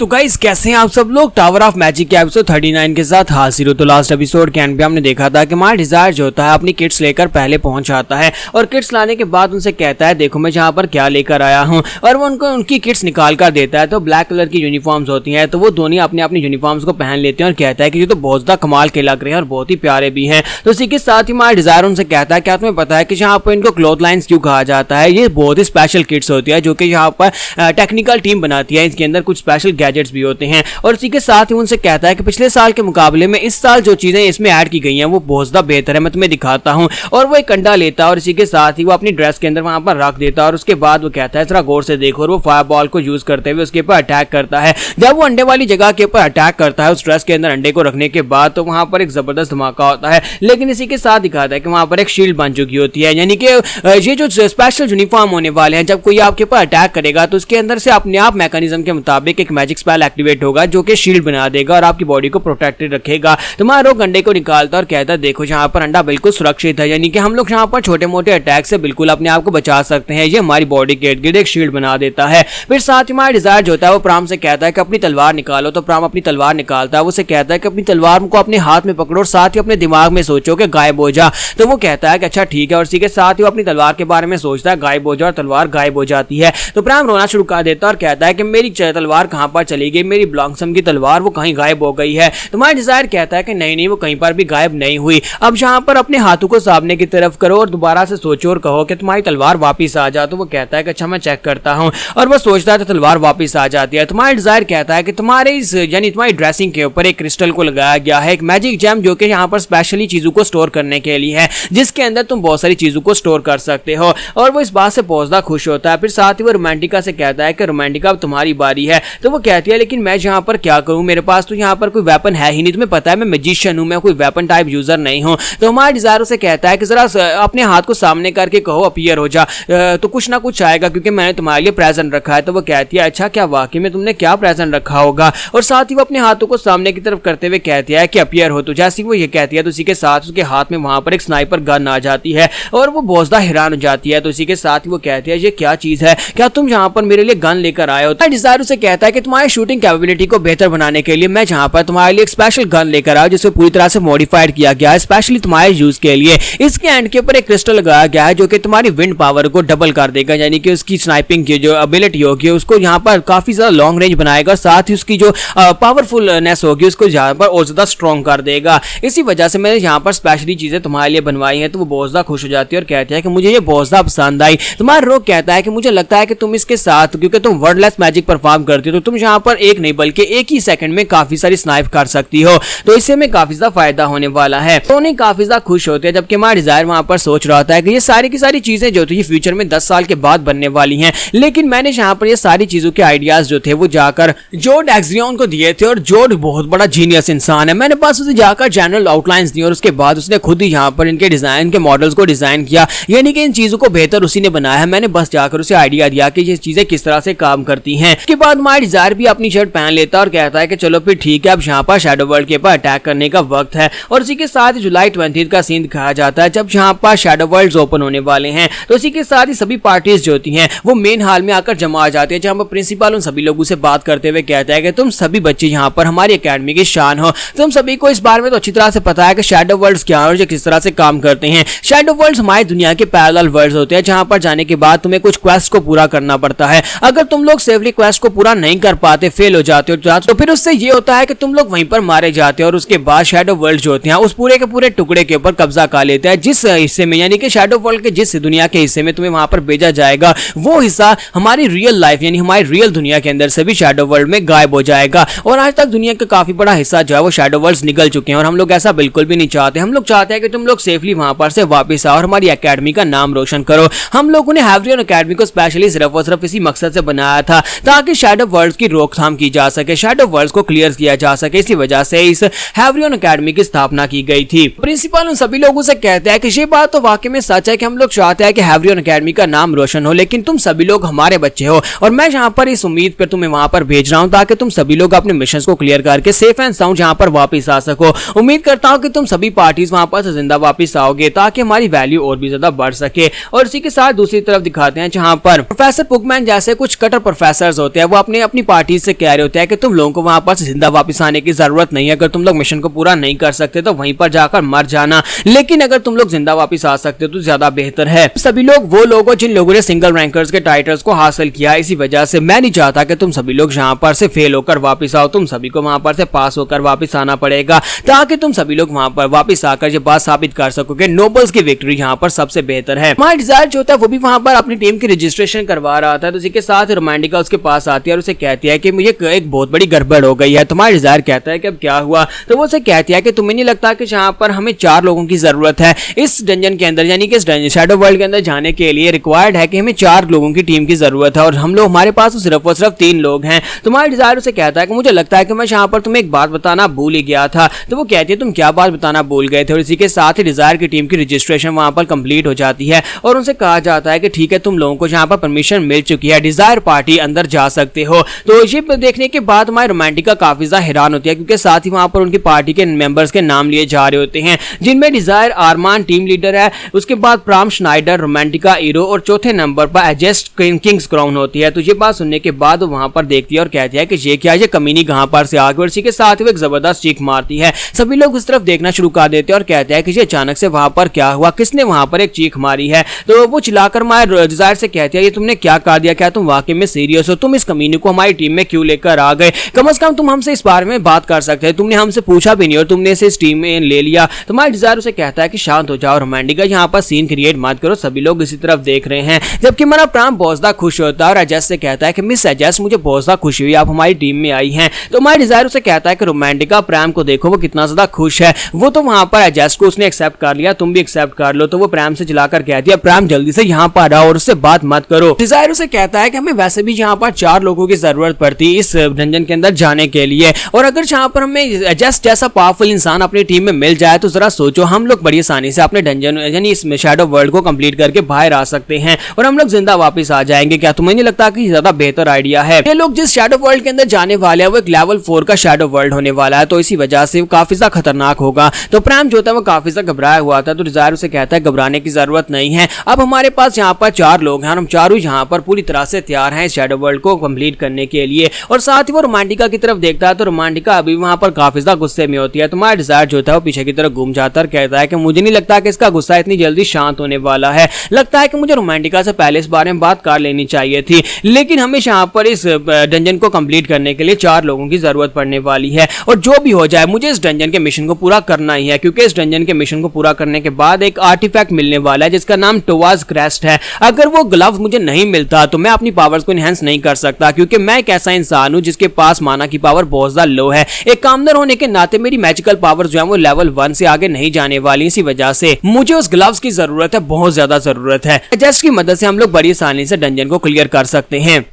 तो गाइस कैसे हैं आप सब लोग। टावर ऑफ मैजिक के एपिसोड 39 के साथ हाजिर हो। तो लास्ट एपिसोड के एंड पे हमने देखा था कि माय डिजायर जो होता है अपनी किट्स लेकर पहले पहुंच आता है और किट्स लाने के बाद उनसे कहता है देखो मैं यहाँ पर क्या लेकर आया हूँ, और वो उनको उनकी किट्स निकाल कर देता है। तो ब्लैक कलर की यूनिफॉर्म्स होती हैं, तो वो दोनों अपने अपनी यूनिफॉर्म्स को पहन लेते हैं और कहता है कि ये तो बहुत ज्यादा कमाल के लग रहे हैं और बहुत ही प्यारे भी हैं। तो इसी के साथ ही माय डिजायर उनसे कहता है क्या तुम्हें पता है कि यहाँ पर इनको क्लॉथ लाइन्स क्यों कहा जाता है। ये बहुत ही स्पेशल किट्स होती है जो कि यहाँ पर टेक्निकल टीम बनाती है, इसके अंदर कुछ स्पेशल गैजेट्स भी होते हैं। और इसी के साथ ही उनसे कहता है कि पिछले साल के मुकाबले में इस साल जो चीजें इसमें ऐड की गई हैं वो बहुत ज्यादा बेहतर है, मैं तुम्हें दिखाता हूं। और वो एक अंडा लेता है और इसी के साथ ही वो अपनी ड्रेस के अंदर वहां पर रख देता है और उसके बाद वो कहता है जरा गौर से देखो, और वो फायर बॉल को यूज करते हुए उसके ऊपर अटैक करता है। जब वो अंडे वाली जगह के ऊपर अटैक करता है उस ड्रेस के अंदर अंडे को रखने के बाद, तो वहां पर एक जबरदस्त धमाका होता है। लेकिन इसी के साथ दिखाता है कि वहां पर एक शील्ड बन चुकी होती है, यानी कि ये जो स्पेशल यूनिफॉर्म होने वाले हैं, जब कोई आपके ऊपर अटैक करेगा तो उसके अंदर से अपने आप मैकेनिज्म के मुताबिक एक मैजिक स्पेल एक्टिवेट होगा जो कि शील्ड बना देगा और आपकी बॉडी को प्रोटेक्टेड रखेगा। तुम्हारा रोग अंडे को निकालता और कहता है देखो यहाँ पर अंडा बिल्कुल सुरक्षित है, यानी कि हम लोग यहाँ पर छोटे मोटे अटैक से बिल्कुल अपने आप को बचा सकते हैं। ये हमारी बॉडी के इर्द गिर्द एक शील्ड बना देता है। फिर साथ ही हमारा डिजायर जो होता है वो प्राम से कहता है कि अपनी तलवार निकालो। तो प्राम अपनी तलवार निकालता है, वो उसे कहता है कि अपनी तलवार को अपने हाथ में पकड़ो और साथ ही अपने दिमाग में सोचो कि गायब हो जा। तो वो कहता है कि अच्छा ठीक है, और इसी के साथ ही वो अपनी तलवार के बारे में सोचता है, गायब हो जा, और तलवार गायब हो जाती है। तो प्राम रोना शुरू कर देता है और कहता है कि मेरी तलवार कहां पर चली गई, मेरी ब्लॉन्सम की तलवार वो कहीं गायब हो गई है। तुम्हारा डिजायर कहता है कि नहीं वो कहीं पर भी गायब नहीं हुई। अब यहाँ पर अपने हाथों को सामने की तरफ करो और दोबारा से सोचो और कहो कि तुम्हारी तलवार वापस आ जा। तो वो कहता है कि अच्छा मैं चेक करता हूँ, और वो सोचता है तो तलवार वापस आ जाती है। तुम्हारा डिजायर कहता है कि तुम्हारे इस यानी तुम्हारी ड्रेसिंग के ऊपर एक क्रिस्टल को लगाया गया है, एक मैजिक जैम जो कि यहाँ पर स्पेशली चीजों को स्टोर करने के लिए है, जिसके अंदर तुम बहुत सारी चीजों को स्टोर कर सकते हो। और वो इस बात से बहुत ज्यादा खुश होता है। फिर साथ ही वो रोमांटिका से कहता है कि रोमांटिका अब तुम्हारी बारी है। तो वो कहती है लेकिन मैं यहाँ पर क्या करूँ, मेरे पास तो यहाँ पर कोई वेपन है ही नहीं, तुम्हें पता है मैं मैजिशियन हूँ, मैं कोई वेपन टाइप यूजर नहीं हूँ। तो हमारा डिजायर उसे कहता है कि जरा अपने हाथ को सामने करके कहो अपीयर हो जा, तो कुछ ना कुछ आएगा क्योंकि मैंने तुम्हारे लिए प्रेजेंट रखा है। तो वो कहती है अच्छा क्या वाकई में तुमने क्या प्रेजेंट रखा होगा। और साथ ही वो अपने हाथों को सामने की तरफ करते हुए कहती है कि अपीयर हो। तो जैसे वो ये कहती है तो उसी के साथ उसके हाथ में वहां पर एक स्नाइपर गन आ जाती है और वो बहुत ज्यादा हैरान हो जाती है। तो इसी के साथ ही वो कहती है ये क्या चीज है, क्या तुम यहाँ पर मेरे लिए गन लेकर आए हो। डिजायर उसे कहता है कि तुम्हारी शूटिंग कैपेबिलिटी को बेहतर बनाने के लिए मैं यहाँ पर तुम्हारे लिए एक स्पेशल गन लेकर आया जिसे पूरी तरह से मॉडिफाइड किया गया है स्पेशली तुम्हारे यूज के लिए। इसके एंड के ऊपर एक क्रिस्टल लगाया गया है जो कि तुम्हारी विंड पावर को डबल कर देगा, यानी कि उसकी स्नाइपिंग की जो एबिलिटी होगी उसको यहाँ पर काफी ज्यादा लॉन्ग रेंज बनाएगा, साथ ही उसकी जो पावरफुलनेस होगी उसको यहाँ पर और ज्यादा स्ट्रॉन्ग कर देगा। इसी वजह से मैंने यहाँ पर स्पेशली चीजें तुम्हारे लिए बनवाई हैं। तो वो बहुत ज्यादा खुश हो जाती है और कहती है कि मुझे ये बहुत ज्यादा पसंद आई। तुम्हारा रोग कहता है कि मुझे लगता है कि तुम इसके साथ क्योंकि तुम वर्डलेस मैजिक परफॉर्म करती हो तो तुम यहाँ पर एक नहीं बल्कि एक ही सेकंड में काफी सारी स्नाइप कर सकती हो, तो इससे में काफी ज्यादा फायदा होने वाला है। तो उन्हें काफी ज्यादा खुश होते हैं, जबकि हमारा डिजायर वहां पर सोच रहा था कि ये सारी की सारी चीजें जो थी फ्यूचर में 10 साल के बाद बनने वाली हैं, लेकिन मैंने यहाँ पर ये सारी चीजों के आइडियाज जो थे वो जाकर जोड एक्सियन को दिए थे, और जोड बहुत बड़ा जीनियस इंसान है। मैंने बस उसे जाकर जनरल आउटलाइंस दी और उसके बाद उसने खुद ही यहाँ पर इनके डिजाइन के मॉडल्स को डिजाइन किया, यानी कि इन चीजों को बेहतर उसी ने बनाया है। मैंने बस जाकर उसे आइडिया दिया कि ये चीजें किस तरह से काम करती हैं। उसके बाद हमारा डिजायर भी अपनी शर्ट पहन लेता है और कहता है कि चलो फिर ठीक है, अब यहाँ पर शैडो वर्ल्ड के ऊपर अटैक करने का वक्त है। और उसी के साथ जुलाई 20 का सीन दिखाया जाता है जब यहाँ पर शैडो वर्ल्ड्स ओपन होने वाले हैं। तो इसी के साथ ही सभी पार्टीज जो होती हैं वो मेन हॉल में आकर जमा आ जाती है, जहाँ पर प्रिंसिपल उन सभी लोगों से बात करते हुए कहता है कि तुम सभी बच्चे यहाँ पर हमारी एकेडमी की शान हो, तुम सभी को इस बारे में तो अच्छी तरह से पता है कि शैडो वर्ल्ड्स क्या है और किस तरह से काम करते हैं। शैडो वर्ल्ड्स हमारी दुनिया के पैरेलल वर्ल्ड्स होते हैं जहाँ पर जाने के बाद तुम्हें कुछ क्वेस्ट को पूरा करना पड़ता है। अगर तुम लोग सेफली क्वेस्ट को पूरा नहीं कर पाते, फेल हो जाते हो, तो फिर उससे ये होता है कि तुम लोग वहीं पर मारे जाते हो और उसके बाद शैडो वर्ल्ड जो होते हैं उस पूरे के पूरे टुकड़े के ऊपर कब्जा कर लेते हैं। जिस हिस्से में यानी कि शैडो वर्ल्ड के जिस दुनिया के हिस्से में तुम्हें वहां पर भेजा जाएगा वो हिस्सा हमारी रियल लाइफ यानी हमारी रियल दुनिया के अंदर से भी शैडो वर्ल्ड में गायब हो जाएगा। और आज तक दुनिया का काफी बड़ा हिस्सा जो है वो शैडो वर्ल्ड्स निकल चुके हैं और हम लोग ऐसा बिल्कुल भी नहीं चाहते। हम लोग चाहते हैं कि तुम लोग सेफली वहां पर से वापस आओ और हमारी एकेडमी का नाम रोशन करो। हम लोगों ने हैवरियन एकेडमी को स्पेशली सिर्फ और सिर्फ इसी मकसद से बनाया था ताकि शैडो वर्ल्ड्स की रोकथाम की जा सके, शैडो वर्ल्ड्स को क्लियर किया जा सके। इसी वजह से इस हैवरियन एकेडमी की स्थापना की गई थी। प्रिंसिपल उन सभी लोगों से कहते हैं कि ये बात तो वाकई में सच है कि हम लोग चाहते हैं कि हैवरियन एकेडमी का नाम रोशन हो, लेकिन तुम सभी लोग हमारे बच्चे हो और मैं यहाँ पर इस उम्मीद पर तुम्हें वहां पर भेज रहा हूँ ताकि तुम सभी लोग अपने मिशन को क्लियर करके सेफ एंड साउंड यहाँ पर वापस आ सको। उम्मीद करता हूँ कि तुम सभी पार्टीज वहां पर जिंदा वापस आओगे ताकि हमारी वैल्यू और भी ज्यादा बढ़ सके। और इसी के साथ दूसरी तरफ दिखाते हैं जहाँ पर प्रोफेसर पुकमैन जैसे कुछ कटर प्रोफेसर होते हैं वो अपनी पार्टी पार्टी से कह रहे होते हैं कि तुम लोगों को वहां पर जिंदा वापस आने की जरूरत नहीं है, अगर तुम लोग मिशन को पूरा नहीं कर सकते तो वहीं पर जाकर मर जाना, लेकिन अगर तुम लोग जिंदा वापस आ सकते हो तो ज्यादा बेहतर है। सभी लोग वो लोग हो जिन लोगों ने सिंगल रैंकर्स के टाइटल्स को हासिल किया, इसी वजह से मैं नहीं चाहता कि तुम सभी लोग यहाँ पर से फेल होकर वापस आओ, तुम सभी को वहां पर से पास होकर वापस आना पड़ेगा ताकि तुम सभी लोग वहां पर वापस आकर ये बात साबित कर सकोगे नोबल्स की विक्ट्री यहाँ पर सबसे बेहतर है। हमारा डिजायर जो होता है वो भी वहां पर अपनी टीम की रजिस्ट्रेशन करवा रहा था, तो इसी के साथ रोमांटिका उसके पास आती है और उसे कहती है कि मुझे एक बहुत बड़ी गड़बड़ हो गई है। तुम्हारा डिजायर कहता है कि अब क्या हुआ, तो वो उसे कहती है कि तुम्हें नहीं लगता कि यहाँ पर हमें 4 लोगों की जरूरत है इस डंजन के अंदर, यानी कि शैडो वर्ल्ड के अंदर जाने के लिए रिक्वायर्ड है कि हमें 4 लोगों की टीम की जरूरत है और हम लोग हमारे पास तो सिर्फ और सिर्फ 3 लोग हैं। तुम्हारा डिजायर उसे कहता है कि मुझे लगता है कि मैं यहाँ पर तुम्हें एक बात बताना भूल ही गया था, तो वो कहती है तुम क्या बात बताना भूल गए थे, और इसी के साथ ही डिजायर की टीम की रजिस्ट्रेशन वहां पर कंप्लीट हो जाती है और उनसे कहा जाता है कि ठीक है तुम लोगों को यहाँ पर परमिशन मिल चुकी है, डिजायर पार्टी अंदर जा सकते हो। तो ये देखने के बाद हमारी रोमांटिका काफी ज्यादा हैरान होती है क्योंकि साथ ही वहां पर उनकी पार्टी के मेंबर्स के नाम लिए जा रहे होते हैं, जिनमें डिजायर आरमान टीम लीडर है, उसके बाद प्राम श्नाइडर, रोमांटिका हीरो और चौथे नंबर पर एजेस्ट किंग्स क्राउन होती है। तो ये बात सुनने के बाद वहां पर देखती है और कहती है कि ये क्या, ये कमीनी कहां पर से आ गई, और इसी के साथ वो एक जबरदस्त चीख मारती है। सभी लोग उस तरफ देखना शुरू कर देते हैं और कहते हैं कि ये अचानक से वहां पर क्या हुआ, किसने वहां पर एक चीख मारी है। तो वो चिल्लाकर हमारे डिजायर से कहती है ये तुमने क्या कर दिया, क्या तुम वाकई में सीरियस हो, तुम इस कमीनी को हमारी टीम में क्यों लेकर आ गए, कम से कम तुम हमसे इस बारे में बात कर सकते हैं, तुमने हमसे पूछा भी नहीं और तुमने इसे इस टीम में ले लिया। तुम्हारा डिजायर उसे कहता है कि शांत हो जाओ रोमांटिका, यहाँ पर सीन क्रिएट मत करो, सभी लोग इसी तरफ देख रहे हैं। जबकि हमारा प्राम बहुत ज्यादा खुश होता है और एजेस से कहता है कि मिस एजेस मुझे बहुत ज्यादा खुशी हुई आप हमारी टीम में आई हैं। तो हमारा डिजायर उसे कहता है कि रोमांटिका प्राम को देखो वो कितना ज्यादा खुश है, वो तो वहां पर एजेस को उसने एक्सेप्ट कर लिया, तुम भी एक्सेप्ट कर लो। तो वो प्राम से चिल्लाकर कहती है प्राम जल्दी से यहाँ पर आओ और उससे बात मत करो। डिजायर उसे कहता है कि हमें वैसे भी यहाँ पर 4 लोगों की जरूरत पड़ती इस डंजन के अंदर जाने के लिए, और अगर यहाँ पर हमें एजेस जैसा पावरफुल इंसान अपनी टीम में मिल जाए तो जरा सोचो हम लोग बड़ी आसानी से अपने डंजन यानी इस शैडो वर्ल्ड को कंप्लीट करके बाहर आ सकते हैं और हम लोग जिंदा वापस आ जाएंगे। क्या तुम्हें नहीं लगता कि ज्यादा बेहतर आइडिया है? ये लोग जिस शैडो वर्ल्ड के अंदर जाने वाले हैं वो एक लेवल 4 का शैडो वर्ल्ड होने वाला है, तो इसी वजह से वो काफी ज्यादा खतरनाक होगा। तो प्राम जो था वो काफी ज्यादा घबराया हुआ था, तो डिजायर उसे कहता है घबराने की जरूरत नहीं है, अब हमारे पास यहाँ पर 4 लोग हैं और हम चारों यहाँ पर पूरी तरह से तैयार हैं शैडो वर्ल्ड को कंप्लीट करने के लिए। और साथ ही वो रोमांटिका की तरफ देखता है तो रोमांटिका अभी वहां पर काफी ज्यादा गुस्से में होती है। तुम्हारा डिजायर जो था वो पीछे की तरफ घूम जाता है और कहता है कि मुझे नहीं लगता कि इसका गुस्सा इतनी जल्दी शांत होने वाला है, लगता है कि मुझे रोमांटिका से पहले इस बारे में बात कर लेनी चाहिए थी, लेकिन हमें यहाँ पर इस डंजन को कंप्लीट करने के लिए 4 लोगों की जरूरत पड़ने वाली है और जो भी हो जाए मुझे इस डंजन के मिशन को पूरा करना ही है, क्योंकि इस डंजन के मिशन को पूरा करने के बाद एक आर्टिफैक्ट मिलने वाला है जिसका नाम टोवाज क्रेस्ट है। अगर वो ग्लव्स मुझे नहीं मिलता तो मैं अपनी पावर्स को एनहांस नहीं कर सकता, क्योंकि मैं एक ऐसा इंसान हूं जिसके पास माना की पावर बहुत ज्यादा लो है। एक कामदार होने के नाते मेरी मैजिकल पावर जो है वो लेवल 1 से आगे नहीं जाने वाली, इसी वजह से मुझे उस ग्लव्स की जरूरत है, बहुत ज्यादा जरूरत है, जिसकी मदद से हम लोग बड़ी आसानी से डंजन को क्लियर कर सकते हैं।